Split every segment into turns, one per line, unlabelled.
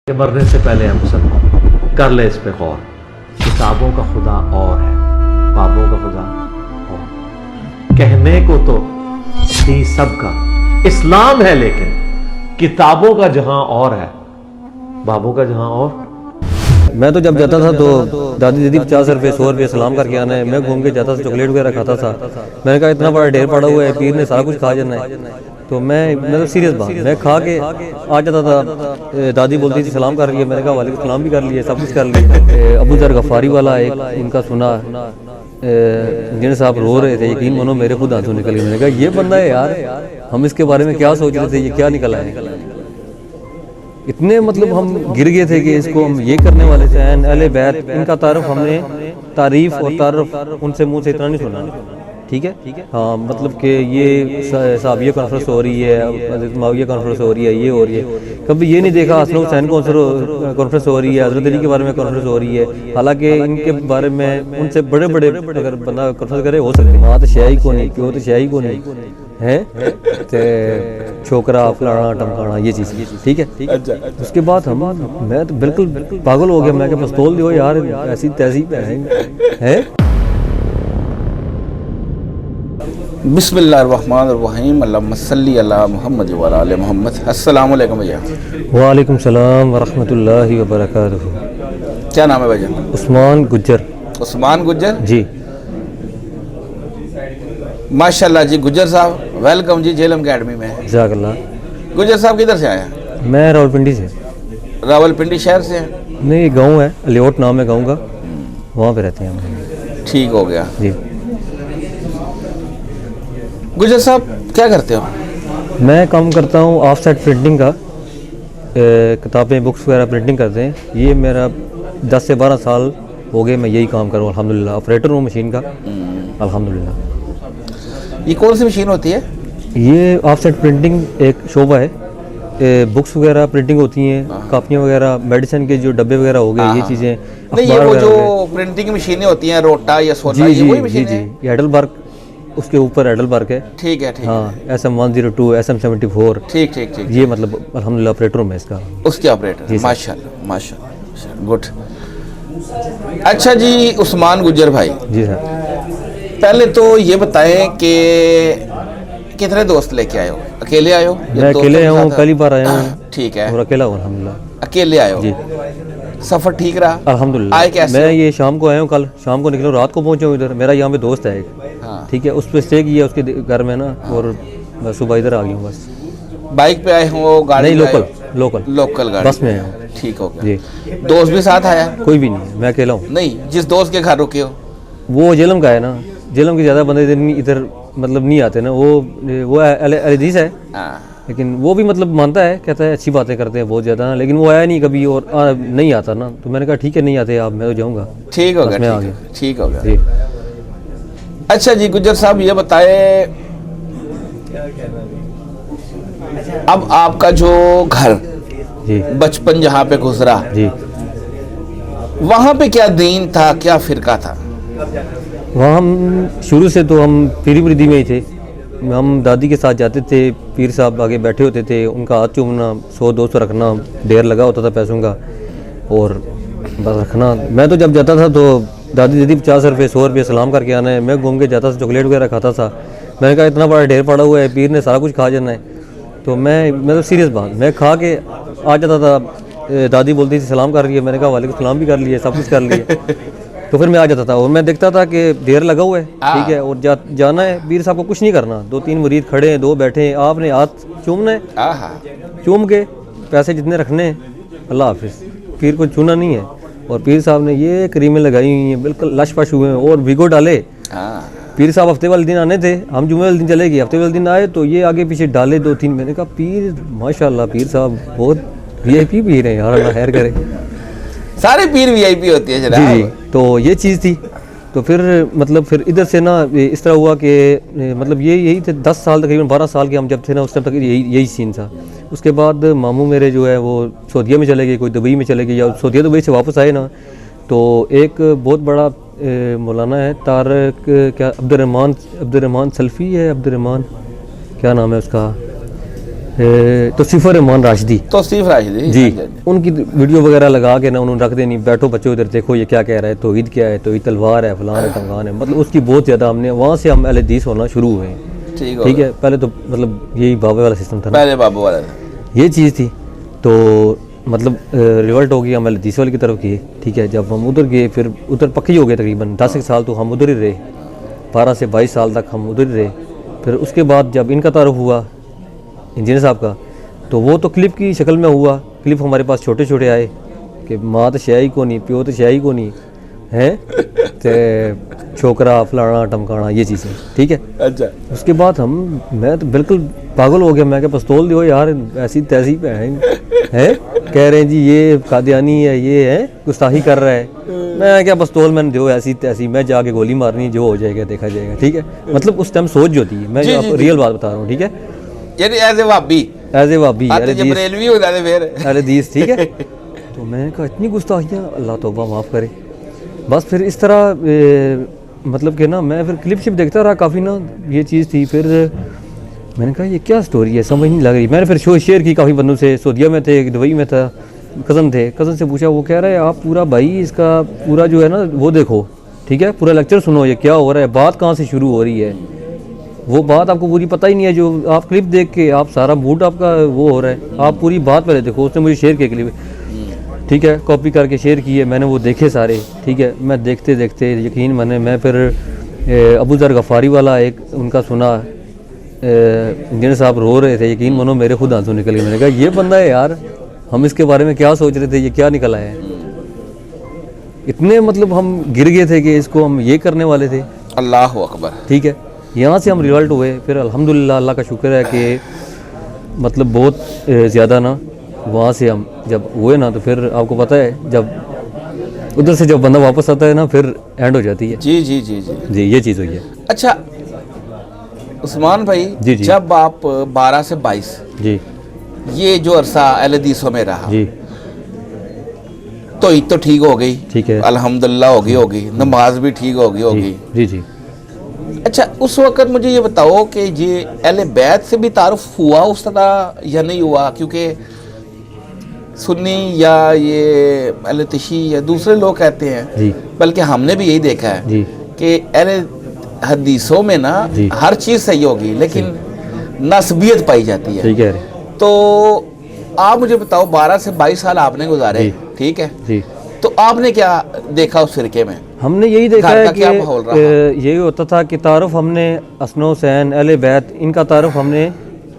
कि मरने से पहले हम सब कर ले इस पे गौर। किताबों का खुदा और है, बाबों का खुदा और। कहने को तो थी सबका इस्लाम है, लेकिन किताबों का जहां और है, बाबों का जहां और।
मैं तो जब जाता था तो दादी दीदी 50 रुपये 100 रुपये सलाम करके आना है। मैं घूम के जाता था, चॉकलेट वगैरह खाता था। मैंने कहा इतना बड़ा ढेर पड़ा हुआ है, पीर ने सारा कुछ खा जाना है। तो मैं मतलब सीरियस बात, मैं खा के आ जाता था। दादी बोलती थी सलाम कर लिए, मैंने कहा वालेकुम सलाम भी कर लिए, सब कुछ कर लिया। अबू जर गफ़ारी वाला एक उनका सुना, इंजीनियर साहब रो रहे थे, यकीन मानो मेरे खुद आंसू निकल गए। मैंने कहा ये बंदा है यार, हम इसके बारे में क्या सोच रहे थे, ये क्या निकला है। इतने मतलब हम गिर गए थे कि इसको हम ये करने वाले थे। अहले बैत इनका तारुफ हमने तारीफ और तारुफ उनसे मुंह से इतना नहीं सुना, ठीक है। हाँ, मतलब कि ये साहबिया कॉन्फ्रेंस हो रही है, हज़रत मुआविया कॉन्फ्रेंस हो रही है, ये हो रही है। कभी ये नहीं देखा हसन हुसैन कॉन्फ्रेंस हो रही है, हज़रत अली के बारे में कॉन्फ्रेंस हो रही है। हालांकि इनके बारे में उनसे बड़े बड़े अगर बंदा कॉन्फ्रेंस करे हो सकते हैं। हाँ तो शाही को नहीं, क्यों तो शाही को नहीं है, तो छोकरा फलाना टमकाना ये चीज़, ठीक है। उसके बाद मैं तो बिल्कुल पागल हो गया। मैं क्या पिस्तौल दो यार, ऐसी तहजीब है।
बिस्मिल्लाहिर्रहमानिर्रहीम, अल्लाहुम्मा सल्ली अला मुहम्मद व अला आलि मुहम्मद। अस्सलाम वालेकुम भैया।
वालेकुम सलाम व रहमतुल्लाहि व बरकातुहू।
क्या नाम है भैया?
उस्मान गुज्जर।
उस्मान गुज्जर
जी,
माशाल्लाह जी। गुज्जर साहब वेलकम जी जेलम अकेडमी में।
जज़ाकल्लाह।
गुज्जर साहब किधर से आए हैं?
मैं रावलपिंडी से।
रावलपिंडी शहर से हैं?
नहीं, गांव है, अलियोट नाम है गांव का, वहाँ पे रहते हैं हम।
ठीक हो गया
जी।
गुज्जर साहब क्या करते हो?
मैं काम करता हूँ ऑफ साइड प्रिंटिंग का, किताबें बुक्स वगैरह प्रिंटिंग करते हैं। ये मेरा 10 से 12 साल हो गए मैं यही काम कर रहा हूँ अल्हम्दुलिल्लाह। ऑपरेटर हूँ मशीन का अल्हम्दुलिल्लाह।
ये कौन सी मशीन होती है?
ये ऑफ साइड प्रिंटिंग एक शोबा है। बुक्स वगैरह प्रिंटिंग होती हैं, कापियाँ वगैरह, मेडिसिन के जो डब्बे वगैरह हो गए, ये चीज़ें।
नहीं, ये वो जो प्रिंटिंग मशीनें होती हैं रोटा या सोना, ये वही मशीन है?
ये हेडलबर्ग, उसके ऊपर हेडलबर्ग है।
ठीक है, ठीक।
हाँ, SM-102 SM-74।
ठीक ठीक ठीक।
ये मतलब अल्हम्दुलिल्लाह ऑपरेटर हूँ मैं इसका।
उसके ऑपरेटर, माशाल्लाह माशाल्लाह, गुड। अच्छा जी उस्मान गुज्जर भाई,
जी सर।
पहले तो ये बताएं कि कितने दोस्त लेके आए हो? अकेले आए हो?
मैं अकेले आया हूँ, पहली बार आया हूँ।
ठीक है,
और अकेला हूँ अल्हम्दुलिल्लाह।
अकेले आए हो
जी।
सफ़र ठीक रहा?
अल्हम्दुलिल्लाह।
आए कैसे?
मैं ये शाम को आया हूँ, कल शाम को निकला, रात को पहुँचा हूँ इधर। मेरा यहाँ पे दोस्त है एक,
हाँ।
ठीक है, उस पर स्टे किया उसके घर में ना, और मैं सुबह इधर आ गया हूँ बस।
बाइक पे आए हो, गाड़ी
नहीं,
पे आए हो?
लोकल
गाड़ी,
बस में आया हूँ।
ठीक हो गया
जी।
दोस्त भी साथ आया?
कोई भी नहीं, मैं अकेला हूँ।
नहीं, जिस दोस्त के घर रुके हो
वो जेलम का है ना, जेलम के ज़्यादा बंदे इधर मतलब नहीं आते ना। वो अलीदीस है, लेकिन वो भी मतलब मानता है, कहता है अच्छी बातें करते हैं बहुत ज़्यादा, लेकिन वो आया नहीं कभी और नहीं आता ना। तो मैंने कहा ठीक है, नहीं आते आप, मैं तो जाऊँगा।
ठीक हो
मैं आ
गया,
गया।
ठीक हो गया
जी।
अच्छा जी गुज्जर साहब ये बताए, अब आपका जो घर
जी
बचपन जहाँ पे गुजरा,
जी,
वहाँ पे क्या दीन था, क्या फिरका था?
वहाँ हम शुरू से तो हम पीरी मुरीदी में ही थे। हम दादी के साथ जाते थे, पीर साहब आगे बैठे होते थे, उनका हाथ चूमना, 100-200 रखना, ढेर लगा होता था पैसों का, और बस रखना। मैं तो जब जाता था तो दादी दीदी 50 रुपये 100 रुपये सलाम करके आना है। मैं घूम के जाता था, चॉकलेट वगैरह खाता था। मैंने कहा इतना बड़ा ढेर पड़ा हुआ है, पीर ने सारा कुछ खा जाना है। तो मैं तो सीरियस बात, मैं खा के आ जाता था। दादी बोलती थी सलाम कर लिए, मैंने कहा वालेकुम सलाम भी कर लिए, सब कुछ कर लिए। तो फिर मैं आ जाता था और मैं देखता था कि ढेर लगा हुआ है, ठीक है, और जाना है। पीर साहब को कुछ नहीं करना, 2-3 मुरीद खड़े हैं, 2 बैठे हैं, आपने हाथ चूमना है, चूम के पैसे जितने रखने हैं, अल्लाह हाफिज़। पीर को छूना नहीं है। और पीर साहब ने ये क्रीमें लगाई हुई हैं, बिल्कुल लश पश हुए हैं, और भिगो डाले। पीर साहब हफ्ते वाले दिन आने थे, हम जुमे वाले दिन चले गए, हफ्ते वाले दिन आए तो ये आगे पीछे डाले 2-3। मैंने कहा पीर माशाल्लाह, पीर साहब बहुत VIP पीर हैं यार, अल्लाह खैर करे।
सारे पीर VIP होती है जनाब।
जी, तो ये चीज़ थी। तो फिर मतलब फिर इधर से ना इस तरह हुआ कि मतलब यही थे 10 साल तकरीबन 12 साल के हम जब थे ना, उस टाइम तक यही सीन था। उसके बाद मामू मेरे जो है वो सऊदीया में चले गए, कोई दुबई में चले गए, या सऊदीया दुबई से वापस आए ना। तो एक बहुत बड़ा मौलाना है तारक, क्या अब्दुर्रहमान सल्फ़ी है, अब्दुर्रहमान क्या नाम है उसका, तौसीफ़ रहमान राशिदी,
तौसीफ राशिदी
जी, उनकी वीडियो वगैरह लगा के ना उन्होंने रख देनी, बैठो बच्चों इधर देखो ये क्या कह रहा है, तौहीद क्या है, तौहीद तलवार है, फलान है टंगान है, मतलब उसकी बहुत ज़्यादा हमने वहाँ से हम अहले हदीस होना शुरू हुए। ठीक है, पहले तो मतलब यही बाबे वाला सिस्टम था ना,
पहले बाबू वाला
ये चीज़ थी, तो मतलब रिवल्ट हो गया, हम अहले हदीस वाले की तरफ गए। ठीक है, जब हम उधर गए फिर उधर पक्की हो गए, तकरीबन 10 साल तो हम उधर ही रहे, 12 से 22 साल तक हम उधर ही रहे। फिर उसके बाद जब इनका तारुफ हुआ इंजीनियर साहब का, तो वो तो क्लिप की शक्ल में हुआ, क्लिप हमारे पास छोटे छोटे आए कि माँ तो शयाई को नहीं, प्यो तो शयाई को नहीं है, तो छोकरा फलाना टमकाना ये चीज़ें। ठीक है,
अच्छा,
उसके बाद मैं तो बिल्कुल पागल हो गया, मैं क्या पिस्तौल दो यार, ऐसी तैसी बहन है, कह रहे हैं जी ये कादियानी है, ये है गुस्ताखी कर रहा है, मैं क्या पिस्तौल मैंने दो ऐसी तैसी, मैं जाके गोली मारनी, जो हो जाएगा देखा जाएगा। ठीक है, मतलब उस टाइम सोच जो थी, मैं आपको रियल बात बता रहा हूँ। ठीक है,
यानी एज ए वाबी
अरे दीस। ठीक है, तो मैंने कहा इतनी गुस्ताखियाँ, अल्लाह तौबा माफ़ करे। बस फिर इस तरह मतलब कि ना मैं फिर क्लिप शिप देखता रहा काफ़ी ना, ये चीज़ थी। फिर मैंने कहा ये क्या स्टोरी है, समझ नहीं लग रही। मैंने फिर शो शेयर की काफ़ी बंदों से, सऊदीया में थे, दुबई में था, कज़न से पूछा, वो कह रहा है आप पूरा भाई इसका पूरा जो है ना वो देखो, ठीक है, पूरा लेक्चर सुनो, ये क्या हो रहा है, बात कहाँ से शुरू हो रही है, वो बात आपको पूरी पता ही नहीं है, जो आप क्लिप देख के आप सारा मूड आपका वो हो रहा है, आप पूरी बात पहले देखो। उसने मुझे शेयर किया क्लिप, ठीक है, कॉपी करके शेयर किए, मैंने वो देखे सारे। ठीक है, मैं देखते देखते यकीन माने मैं फिर अबू ज़र गफ़ारी वाला एक उनका सुना, इंजीनियर साहब रो रहे थे, यकीन मानो मेरे खुद आंसू निकल गए। मैंने कहा ये बंदा है यार, हम इसके बारे में क्या सोच रहे थे, ये क्या निकला है, इतने मतलब हम गिर गए थे कि इसको हम ये करने वाले थे।
अल्लाह अकबर।
ठीक है, यहाँ से हम रिजल्ट हुए, फिर अल्हम्दुलिल्लाह अल्लाह का शुक्र है कि मतलब बहुत ज़्यादा ना वहाँ से हम जब हुए ना, तो फिर आपको पता है जब उधर से जब बंदा वापस आता है ना, फिर एंड हो जाती है।
जी जी जी जी
जी, ये चीज़ हुई है।
अच्छा उस्मान भाई,
जी जी,
जब आप 12 से 22
जी
ये जो अरसा अहले हदीसों में रहा,
जी,
तो ईद तो ठीक हो गई,
ठीक है,
अल्हम्दुलिल्लाह होगी, नमाज भी ठीक होगी।
जी जी।
अच्छा, उस वक़्त मुझे ये बताओ कि ये अहले बैत से भी तारुफ हुआ उस तरह या नहीं हुआ? क्योंकि सुन्नी या ये अहले तशी या दूसरे लोग कहते हैं, बल्कि हमने भी यही देखा है कि अहले हदीसों में ना हर चीज़ सही होगी, लेकिन नस्बियत पाई जाती है।
ठीक है,
तो आप मुझे बताओ, 12 से 22 साल आपने गुजारे, ठीक है जी, तो आपने क्या देखा उस फिरके में?
हमने यही देखा है कि यही होता था कि तारुफ हमने हसन हुसैन अहले बैत इनका तारुफ हमने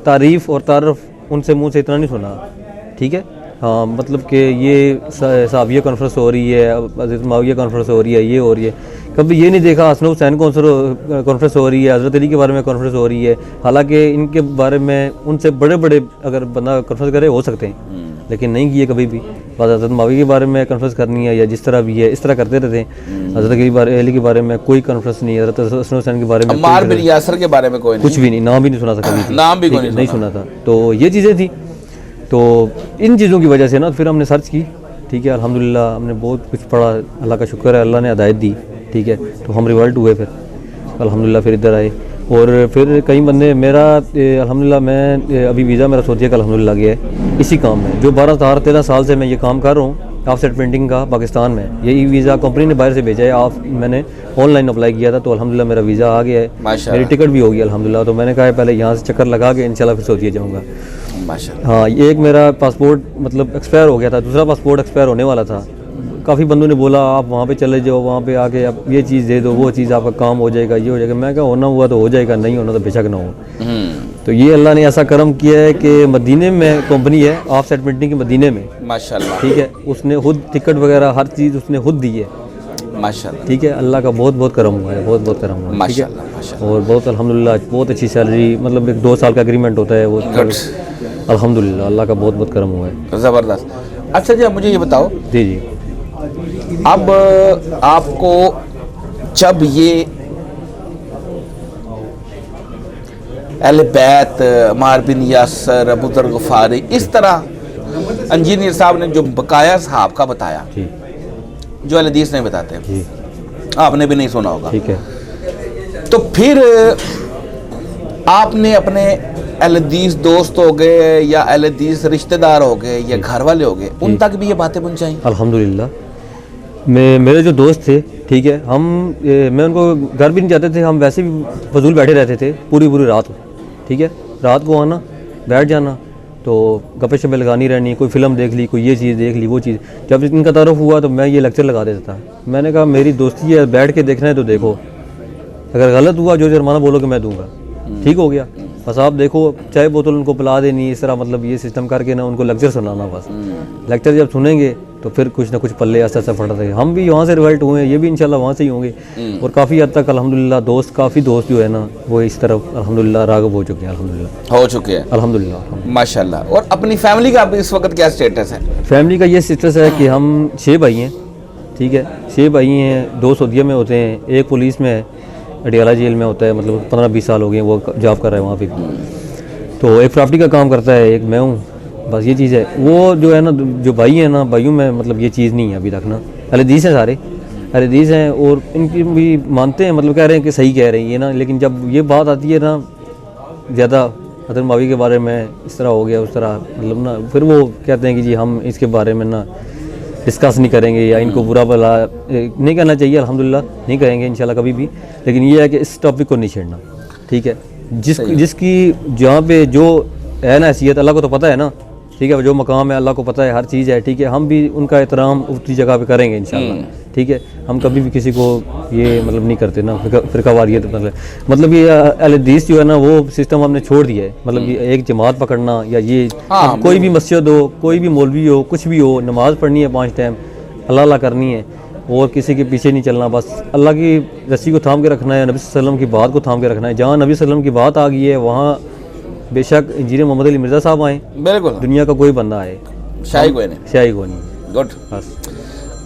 तारीफ़ और तारुफ उनसे मुँह से इतना नहीं सुना। ठीक है, हाँ, मतलब कि ये साविया कॉन्फ्रेंस हो रही है, हज़रत माविया कॉन्फ्रेंस हो रही है, ये हो रही है, कभी ये नहीं देखा हसन हुसैन कॉन्फ्रेंस हो रही है, हज़रत अली के बारे में कॉन्फ्रेंस हो रही है। हालांकि इनके बारे में उनसे बड़े बड़े अगर बंदा कॉन्फ्रेंस करे हो सकते हैं, लेकिन नहीं किए कभी भी। बस हज़रत माविया के बारे में कॉन्फ्रेंस करनी है या जिस तरह भी है इस तरह करते रहते हैं। हज़रत अली के बारे में कोई कॉन्फ्रेंस नहीं, हज़रत हसन हुसैन के बारे में
अम्मार बिन यासर के बारे में कोई
कुछ भी नहीं, नाम भी नहीं सुना था कभी,
नाम भी
नहीं सुना था। तो ये चीज़ें थी, तो इन चीज़ों की वजह से ना फिर हमने सर्च की। ठीक है, अल्हम्दुलिल्लाह हमने बहुत कुछ पढ़ा, अल्लाह का शुक्र है, अल्लाह ने हिदायत दी। ठीक है, तो हम रिवल्ट हुए फिर अल्हम्दुलिल्लाह, फिर इधर आए। और फिर कई बंदे मेरा अल्हम्दुलिल्लाह मैं अभी वीज़ा मेरा सऊदीया का अल्हम्दुलिल्लाह गया है इसी काम में, जो 12-13 साल से मैं ये काम कर रहा हूँ ऑफसेट प्रिंटिंग का पाकिस्तान में। यही वीज़ा कंपनी ने बाहर से भेजा है, मैंने ऑनलाइन अप्लाई किया था, तो अल्हम्दुलिल्लाह मेरा वीज़ा आ गया है, मेरी टिकट भी हो गई अल्हम्दुलिल्लाह। तो मैंने कहा पहले यहाँ से चक्कर लगा के इंशाल्लाह फिर सऊदीया जाऊँगा। हाँ, ये एक मेरा पासपोर्ट मतलब एक्सपायर हो गया था, दूसरा पासपोर्ट एक्सपायर होने वाला था। काफ़ी बंदों ने बोला आप वहाँ पे चले जाओ, वहाँ पे आके आप ये चीज़ दे दो, वो चीज़ आपका काम हो जाएगा, ये हो जाएगा। मैं क्या, होना हुआ तो हो जाएगा, नहीं होना तो बेशक ना हो। तो ये अल्लाह ने ऐसा करम किया है कि मदीने में कंपनी है ऑफसेट प्रिंटिंग के मदीने में, माशाल्लाह। ठीक है, उसने खुद टिकट वगैरह हर चीज़ उसने खुद दी है, माशाल्लाह। ठीक है, अल्लाह का बहुत बहुत करम हुआ है, बहुत बहुत करम हुआ है। माशाल्लाह, और बहुत अल्हम्दुलिल्लाह बहुत अच्छी सैलरी, मतलब एक 2 साल का एग्रीमेंट होता है वो, अल्हम्दुलिल्लाह अल्लाह का बहुत बहुत करम हुआ है,
ज़बरदस्त। अच्छा जी, मुझे ये बताओ,
जी जी,
अब आपको जब ये अहले बैत, अम्मार बिन यासर, अबू ज़र गफ़ारी, इस तरह इंजीनियर साहब ने जो बकाया साहब का बताया, जो अहले हदीस नहीं बताते हैं, आपने भी नहीं सुना होगा।
ठीक है,
तो फिर आपने अपने अहले हदीस दोस्त हो गए या अहले हदीस रिश्तेदार हो गए या घर वाले हो गए, उन तक भी ये बातें पहुंचाई?
अल्हम्दुलिल्लाह। मेरे जो दोस्त थे, ठीक है, मैं उनको घर भी नहीं जाते थे, हम वैसे भी फजूल बैठे रहते थे पूरी रात, ठीक है, रात को आना, बैठ जाना, तो गप्पे शप्पे लगानी रहनी, कोई फिल्म देख ली, कोई ये चीज़ देख ली, वो चीज़। जब इनका तारुफ हुआ तो मैं ये लेक्चर लगा देता था। मैंने कहा मेरी दोस्ती है, बैठ के देखना है तो देखो, अगर गलत हुआ जो जुर्माना बोलोगे मैं दूंगा, ठीक हो गया, बस आप देखो, चाय बोतल उनको पिला देनी, इस तरह मतलब ये सिस्टम करके ना उनको लेक्चर सुनाना बस। लेक्चर जब सुनेंगे तो फिर कुछ ना कुछ पल्ले ऐसा फट रहे। हम भी वहाँ से रिवल्ट हुए हैं, ये भी इंशाल्लाह वहाँ से ही होंगे, और काफ़ी हद तक अल्हम्दुलिल्लाह काफ़ी दोस्त जो है ना वो इस तरफ अल्हम्दुलिल्लाह राग़िब हो चुके हैं, अल्हम्दुलिल्लाह
हो चुके हैं,
अल्हम्दुलिल्लाह
माशाल्लाह। और अपनी फैमिली का इस वक्त क्या स्टेटस है?
फैमिली का ये स्टेटस है कि हम 6 भाई हैं, ठीक है, 6 भाई हैं, 2 सऊदीया में होते हैं, एक पुलिस में है, अडियाला जेल में होता है, मतलब 15-20 साल हो गए वो जॉब कर रहा है वहाँ पे, तो एक प्रॉपर्टी का काम करता है, एक मैं हूँ, बस ये चीज़ है। वो जो है ना, जो भाई है ना, भाइयों में मतलब ये चीज़ नहीं है अभी तक ना, अहले हदीस हैं सारे, अहले हदीस हैं, और इनकी भी मानते हैं, मतलब कह रहे हैं कि सही कह रही है ना, लेकिन जब ये बात आती है ना ज़्यादा हज़रत मौलवी के बारे में, इस तरह हो गया उस तरह, मतलब ना फिर वो कहते हैं कि जी हम इसके बारे में ना डिस्कस नहीं करेंगे, या इनको बुरा भला नहीं करना चाहिए, अल्हम्दुलिल्लाह नहीं करेंगे इंशाल्लाह कभी भी, लेकिन ये है कि इस टॉपिक को नहीं छेड़ना, ठीक है। जिसकी जहाँ पे जो है ना हैसियत, अल्लाह को तो पता है ना, ठीक है, जो मकाम है अल्लाह को पता है, हर चीज़ है, ठीक है, हम भी उनका एहतराम उसी जगह पे करेंगे इंशाल्लाह, ठीक है। हम कभी भी किसी को ये मतलब नहीं करते ना फ़िरकावारियत, मतलब ये अहले हदीस जो है ना वो सिस्टम हमने छोड़ दिया है, मतलब ये एक जमात पकड़ना या ये कोई भी मस्जिद हो, कोई भी मौलवी हो, कुछ भी हो, नमाज़ पढ़नी है 5 टाइम, अल्लाह करनी है, और किसी के पीछे नहीं चलना, बस अल्लाह की रस्सी को थाम के रखना है, नबी सल्लल्लाहु अलैहि वसल्लम की बात को थाम के रखना है। जहाँ नबी सल्लल्लाहु अलैहि वसल्लम की बात आ गई है वहाँ बेशक इंजीनियर मोहम्मद अली मिर्ज़ा साहब आए, बिल्कुल, दुनिया का कोई बंदा आए, शाही कोई नहीं,
गुड, बस।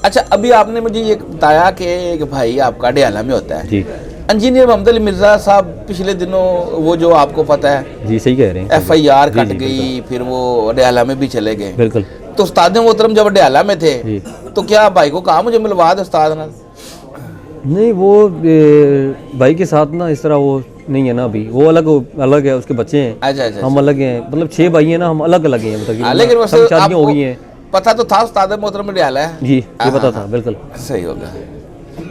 अच्छा, अभी आपने मुझे ये बताया कि एक भाई आपका अडियाला में होता है जी, इंजीनियर मोहम्मद अली मिर्ज़ा साहब, पिछले दिनों वो जो आपको पता है
जी, सही कह रहे हैं,
FIR कट गई, फिर वो अडियाला में भी चले गए,
बिल्कुल।
तो उस्ताद मोहतरम जब अडियाला में थे तो क्या भाई को कहा मुझे मिलवा दे उस्ताद नाल?
नहीं, वो भाई के साथ ना इस तरह वो नहीं है ना, अभी वो अलग है, उसके बच्चे हैं, अच्छा, हम अलग हैं, मतलब 6 भाई हैं ना, हम अलग हैं, मतलब
लेकिन
शादियां हो गई हैं।
पता तो था उस्ताद मोहतरम अडियाला है
जी, ये पता था, बिल्कुल
सही होगा।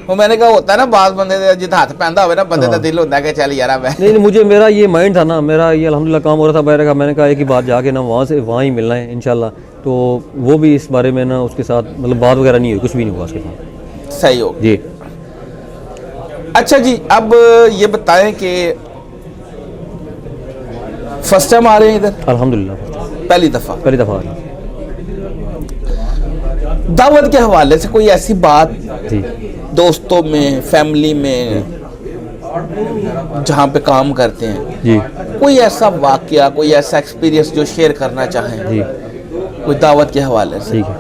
वो मैंने कहा होता है ना, बात बंदे जिद हाथ पैंदा होवे ना, बंदे का दिल होता है कि चल यार मैं
नहीं, मुझे मेरा ये माइंड था ना, मेरा ये अल्हम्दुलिल्लाह काम हो रहा था बाहर का, मैंने कहा एक ही बात जाके ना वहाँ ही मिलना है इंशाल्लाह, तो वो भी इस बारे में ना उसके साथ मतलब बात वगैरह नहीं हुई, कुछ भी नहीं हुआ उसके साथ,
सही हो
जी।
अच्छा जी, अब ये बताएं कि फर्स्ट टाइम आ रहे हैं इधर?
अल्हम्दुलिल्लाह
पहली दफ़ा
आ रही।
दावत के हवाले से कोई ऐसी बात
जी,
दोस्तों में, फैमिली में, जहाँ पे काम करते हैं
जी,
कोई ऐसा वाकया, कोई ऐसा एक्सपीरियंस जो शेयर करना चाहें
जी,
कोई दावत के हवाले से?
ठीक है,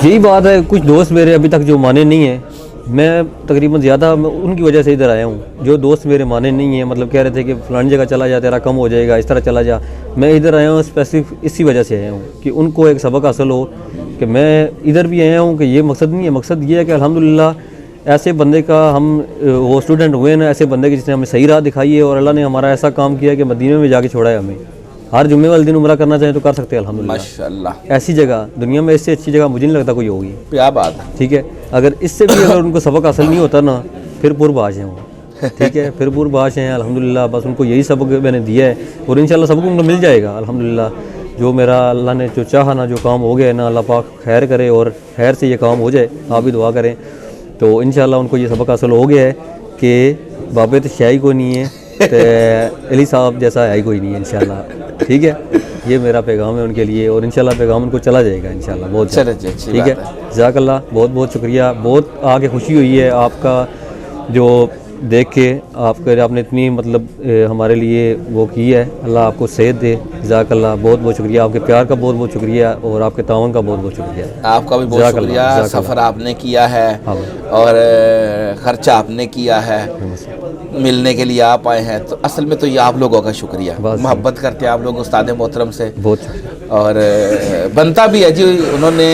यही बात है, कुछ दोस्त मेरे अभी तक जो माने नहीं है, मैं तकरीबन ज़्यादा उनकी वजह से इधर आया हूँ। जो दोस्त मेरे माने नहीं हैं, मतलब कह रहे थे कि फलानी जगह चला जा, तेरा कम हो जाएगा, इस तरह चला जा, मैं इधर आया हूँ स्पेसिफिक इसी वजह से आया हूँ कि उनको एक सबक हासिल हो कि मैं इधर भी आया हूँ कि ये मकसद नहीं है, मकसद ये है कि अल्हम्दुलिल्लाह ऐसे बंदे का हम वो स्टूडेंट हुए ना, ऐसे बंदे की जिसने हमें सही राह दिखाई है, और अल्लाह ने हमारा ऐसा काम किया कि मदीने में जाके छोड़ा है हमें। हर जुम्मे वाले दिन उम्रा करना चाहें तो कर सकते हैं अल्हम्दुलिल्लाह,
माशाअल्लाह।
ऐसी जगह दुनिया में इससे अच्छी जगह मुझे नहीं लगता कोई होगी,
क्या बात है,
ठीक है। अगर इससे भी अगर उनको सबक हासिल नहीं होता ना, फिर पुरबाश हैं वो, ठीक है, फिर पुरबाश हैं अल्हम्दुलिल्लाह। बस उनको यही सबक मैंने दिया है, और इंशाल्लाह सबक उनको मिल जाएगा अल्हम्दुलिल्लाह। जो मेरा अल्लाह ने जो चाहा ना, जो काम हो गया ना, अल्लाह पाक खैर करे और खैर से ये काम हो जाए, आप भी दुआ करें, तो इंशाल्लाह उनको ये सबक हासिल हो गया है कि बाबे तो शाही कोई नहीं है, तो अली साहब जैसा है कोई नहीं है इंशाल्लाह, ठीक है। ये मेरा पैगाम है उनके लिए, और इंशाल्लाह पैगाम उनको चला जाएगा इंशाल्लाह, बहुत ठीक है। जज़ाकल्लाह, बहुत बहुत शुक्रिया, बहुत आगे खुशी हुई है आपका जो देख के, आपने इतनी मतलब हमारे लिए वो की है, अल्लाह आपको सेहत दे, जज़ाकल्लाह, बहुत बहुत शुक्रिया, आपके प्यार का बहुत बहुत शुक्रिया, और आपके तावन का बहुत बहुत शुक्रिया।
आपका भी बहुत शुक्रिया, सफ़र आपने किया है और ख़र्चा आपने किया है, मिलने के लिए आप आए हैं, तो असल में तो ये आप लोगों का शुक्रिया, मोहब्बत करते हैं आप लोग उस्ताद मोहतरम से, बहुत, और बनता भी है जी, उन्होंने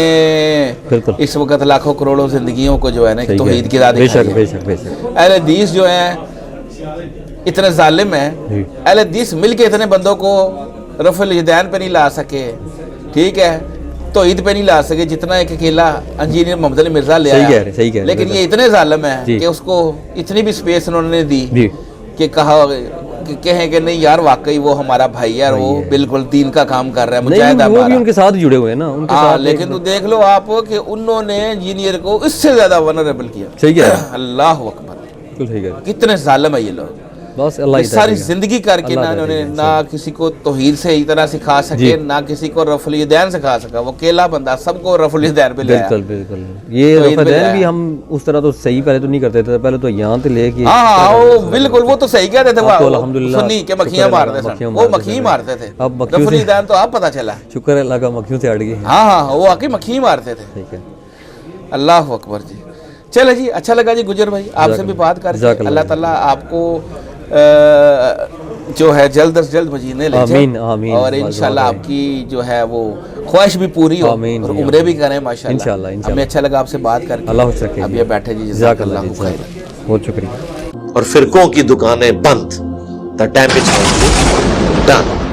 इस वक्त लाखों करोड़ों जिंदगियों को जो है ना तौहीद की राह दिखाई है। अहले हदीस जो हैं इतने जालिम है,
जी।
अहले हदीस मिल के इतने बंदों को रफुल यदैन पे नहीं ला सके, ठीक है, तौहीद पे नहीं ला सके जितना एक अकेला इंजीनियर मोहम्मद अली मिर्जा ले
सही
आया।
कह रहे, सही कह रहे,
लेकिन ये इतने जालिम है
जी।
कि उसको इतनी भी स्पेस उन्होंने दी
जी
कि कहा कि कहें कि नहीं यार वाकई वो हमारा भाई है और वो बिल्कुल दीन का काम कर रहा है, मुजाहिद
नहीं, वो भी
हमारा।
उनके साथ जुड़े हुए हैं ना, उनके
हाँ,
साथ
लेकिन तो देख लो आप कि उन्होंने इंजीनियर को इससे ज्यादा वनरेबल किया।
सही कह रहे हैं,
अल्लाह अकबर,
बिल्कुल सही कह रहे हैं।
कितने जालिम है ये लोग।
बस अल्लाह
ये
ही
सारी
करेगा।
जिंदगी करके
अल्लाह
ना इन्होंने
करेगा,
ना किसी को तौहीद से ही तरह सिखा सके,
जी।
ना किसी को रफुल यदैन सिखा सका। वो अकेला बंदा सबको रफुल यदैन पे ले आया।
बिल्कुल बिल्कुल। ये
तो इन पे
रफ़दैन
लाया।
भी हम उस तरह तो सही पहले तो नहीं करते थे, पहले तो यहाँ से लेके
हाँ, वो बिल्कुल, वो तो सही कहते थे,
अब तो
वो
अल्हम्दुलिल्लाह
सुन्नी के मक्खियां
शुक्र है
मारते थे,
मक्खियां
वो
मारते
मक्खी
थे।
मारते थे।
अब मक्खियों
रफुल
से
यदैन तो अब पता चला।
शुक्र है लगा मक्खियों से हट गए।
हाँ हाँ, वो आके मक्खी मारते थे।
ठीक है,
अल्लाह अकबर जी। चले जी, अच्छा लगा जी गुजर भाई आपसे भी बात करके।
जज़ाकल्लाह।
अल्लाह ताला आपको जो है जल्द अज जल्द मदीने ले जाए।
आमीन, आमीन।
और इंशाल्लाह आपकी जो है वो ख्वाहिश भी पूरी हो
आमीन
और
जी,
उम्रे भी करें माशाल्लाह।
इंशाल्लाह, इंशाल्लाह।
हमें अच्छा लगा आपसे बात करके।
अल्लाह खुश रखे।
अब ये बैठे जी,
जज़ाकल्लाह जी,
जज़ाकल्लाह खैर।
जज़ाकल्लाह। बहुत शुक्रिया।
और फिरकों की दुकानें बंद, द डैमेज कंट्री डन।